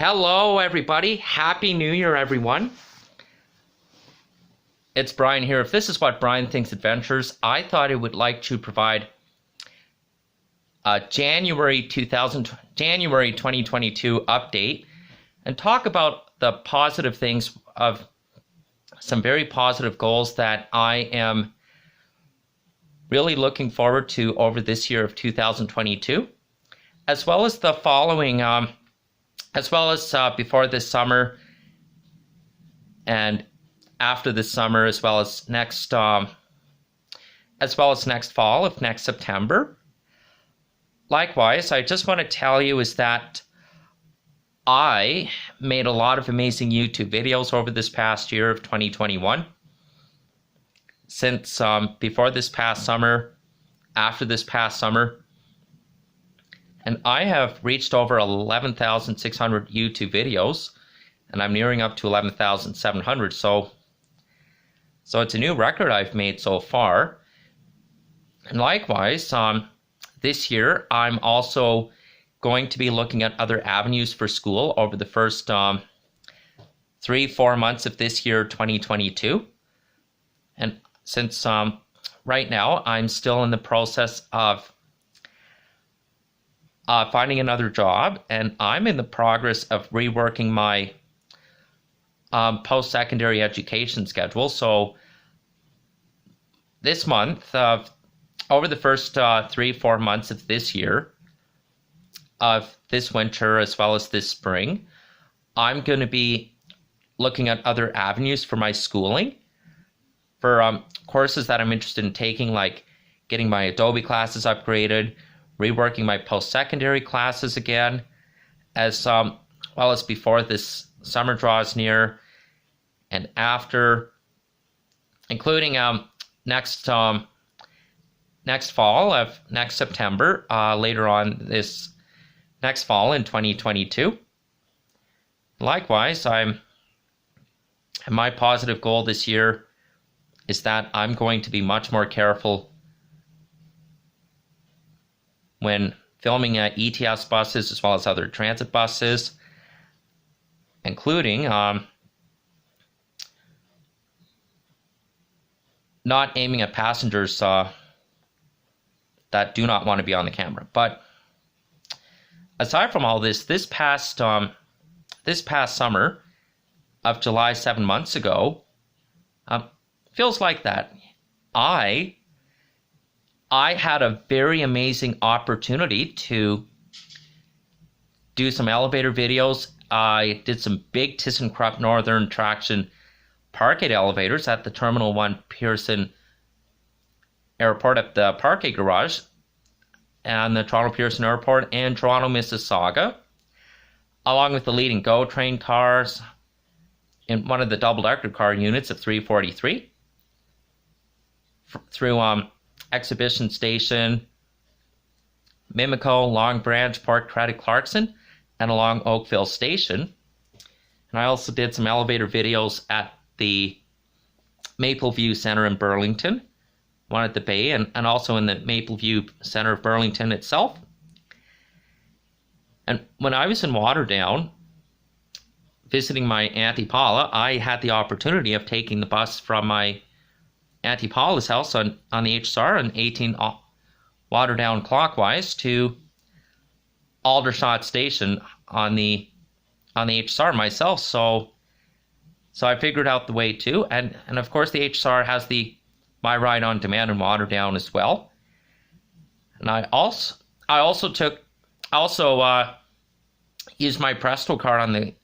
Hello, everybody. Happy New Year, everyone. It's Brian here. If this is What Brian Thinks Adventures, I thought I would like to provide a January 2022 update and talk about the positive things of some very positive goals that I am really looking forward to over this year of 2022, as well as the following before this summer and after this summer, as well as next fall of next September. Likewise, I just want to tell you is that I made a lot of amazing YouTube videos over this past year of 2021. Since before this past summer, after this past summer, and I have reached over 11,600 YouTube videos, and I'm nearing up to 11,700. So it's a new record I've made so far. And likewise, this year I'm also going to be looking at other avenues for school over the first 3-4 months of this year, 2022. And since right now I'm still in the process of finding another job, and I'm in the progress of reworking my post-secondary education schedule. So this month, over the first 3-4 months of this year, of this winter as well as this spring, I'm going to be looking at other avenues for my schooling, for courses that I'm interested in taking, like getting my Adobe classes upgraded, reworking my post-secondary classes again, as well as before this summer draws near and after, including next fall of next September, later on this next fall in 2022. Likewise, my positive goal this year is that I'm going to be much more careful when filming ETS buses as well as other transit buses, including not aiming at passengers that do not want to be on the camera. But aside from all this, this past summer of July 7 months ago, feels like that. I had a very amazing opportunity to do some elevator videos. I did some big ThyssenKrupp Northern Traction Parkgate elevators at the Terminal 1 Pearson Airport at the Parkgate Garage and the Toronto Pearson Airport and Toronto, Mississauga, along with the leading GO train cars in one of the double-decker car units at 343 through Exhibition Station, Mimico, Long Branch, Port Credit, Clarkson, and along Oakville Station. And I also did some elevator videos at the Maple View Center in Burlington, one at the Bay, and also in the Maple View Center of Burlington itself. And when I was in Waterdown visiting my Auntie Paula, I had the opportunity of taking the bus from my Auntie Paula's house on the HSR on 18 Waterdown clockwise to Aldershot Station on the HSR myself. So I figured out the way too, and of course the HSR has the My Ride on Demand in Waterdown as well. And I also used my Presto card on the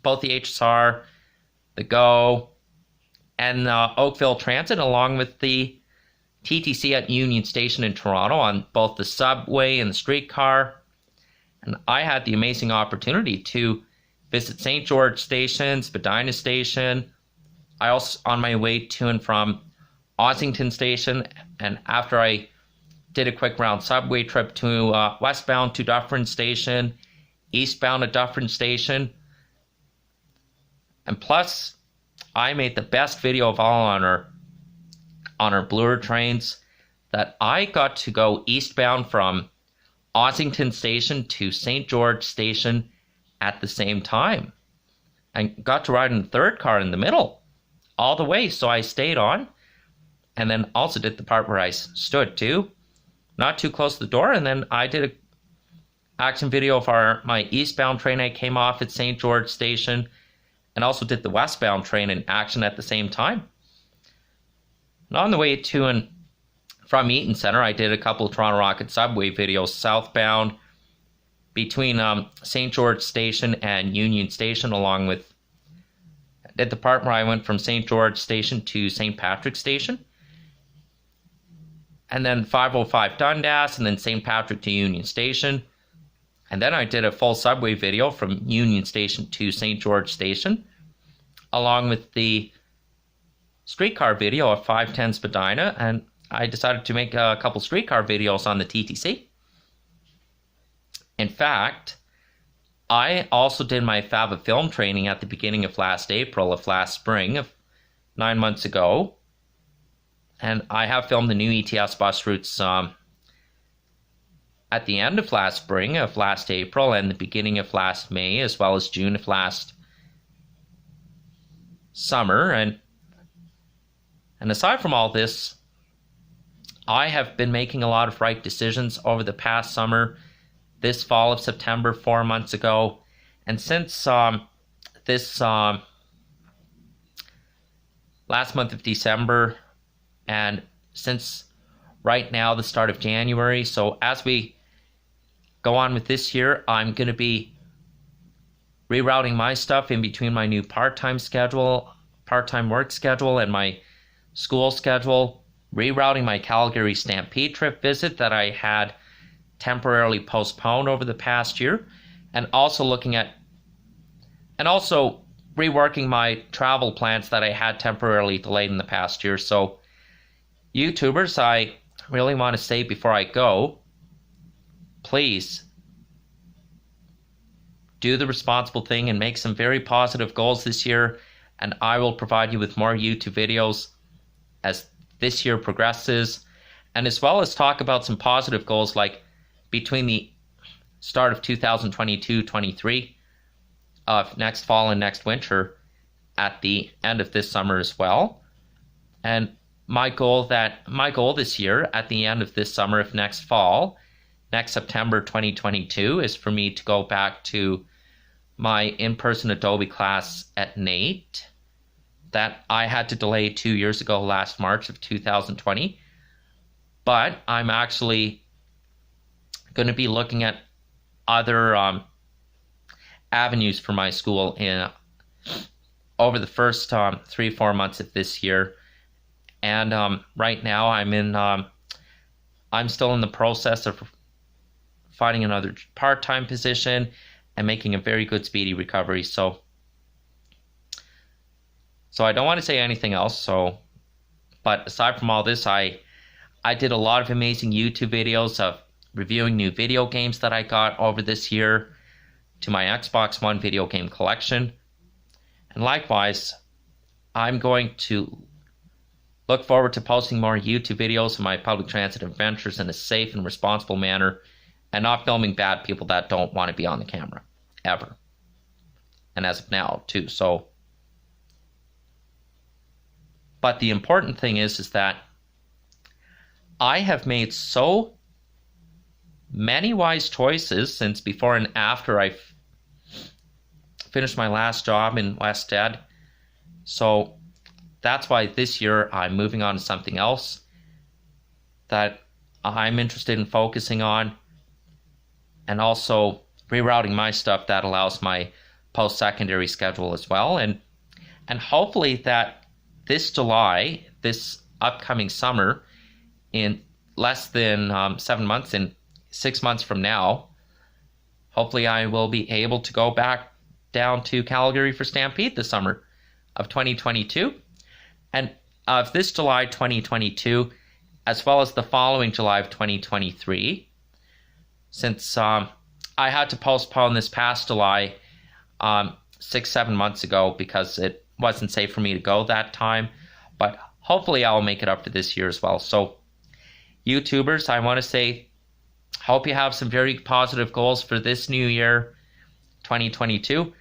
both the HSR, the GO, and Oakville Transit, along with the TTC at Union Station in Toronto on both the subway and the streetcar. And I had the amazing opportunity to visit St. George Station, Spadina Station. I also, on my way to and from Ossington Station, and after I did a quick round subway trip to westbound to Dufferin Station, eastbound at Dufferin Station. And plus, I made the best video of all on our Bloor trains, that I got to go eastbound from Ossington Station to St. George Station at the same time. And got to ride in the third car in the middle all the way. So I stayed on, and then also did the part where I stood too, not too close to the door. And then I did a action video of my eastbound train. I came off at St. George Station, and also did the westbound train in action at the same time. And on the way to and from Eaton Centre, I did a couple of Toronto Rocket subway videos southbound between St. George Station and Union Station, along with did the part where I went from St. George Station to St. Patrick Station, and then 505 Dundas, and then St. Patrick to Union Station. And then I did a full subway video from Union Station to St. George Station, along with the streetcar video of 510 Spadina, and I decided to make a couple streetcar videos on the TTC. In fact, I also did my FAVA film training at the beginning of last spring of 9 months ago. And I have filmed the new ETS bus routes at the end of last spring of last April and the beginning of last May, as well as June of last summer. And aside from all this, I have been making a lot of right decisions over the past summer, this fall of September, 4 months ago. And since this last month of December, and since right now the start of January, so as we go on with this year, I'm going to be rerouting my stuff in between my new part-time work schedule, and my school schedule, rerouting my Calgary Stampede trip visit that I had temporarily postponed over the past year, and also reworking my travel plans that I had temporarily delayed in the past year. So YouTubers, I really want to say before I go, please do the responsible thing and make some very positive goals this year, and I will provide you with more YouTube videos as this year progresses, and as well as talk about some positive goals like between the start of 2022-23 of next fall and next winter at the end of this summer as well. And my goal this year at the end of this summer of next fall, next September 2022, is for me to go back to my in-person Adobe class at NAIT that I had to delay 2 years ago, last March of 2020. But I'm actually going to be looking at other avenues for my school over the first 3-4 months of this year. And right now I'm still in the process of finding another part-time position and making a very good speedy recovery. So I don't want to say anything else. But aside from all this, I did a lot of amazing YouTube videos of reviewing new video games that I got over this year to my Xbox One video game collection. And likewise, I'm going to look forward to posting more YouTube videos of my public transit adventures in a safe and responsible manner, and not filming bad people that don't want to be on the camera, ever. And as of now, too. But the important thing is that I have made so many wise choices since before and after I finished my last job in West Ed. So that's why this year I'm moving on to something else that I'm interested in focusing on, and also rerouting my stuff that allows my post-secondary schedule as well. And hopefully that this July, this upcoming summer, in less than 7 months, in 6 months from now, hopefully I will be able to go back down to Calgary for Stampede this summer of 2022. And of this July 2022, as well as the following July of 2023, since I had to postpone this past July 6-7 months ago because it wasn't safe for me to go that time, but hopefully I'll make it up for this year as well. So YouTubers, I want to say, hope you have some very positive goals for this new year. 2022.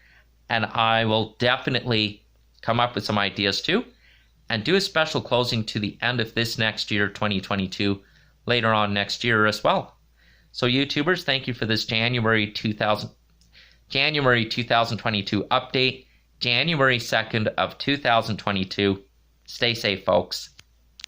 And I will definitely come up with some ideas too and do a special closing to the end of this next year, 2022, later on next year as well. So YouTubers, thank you for this January 2022 update, January 2nd of 2022. Stay safe, folks.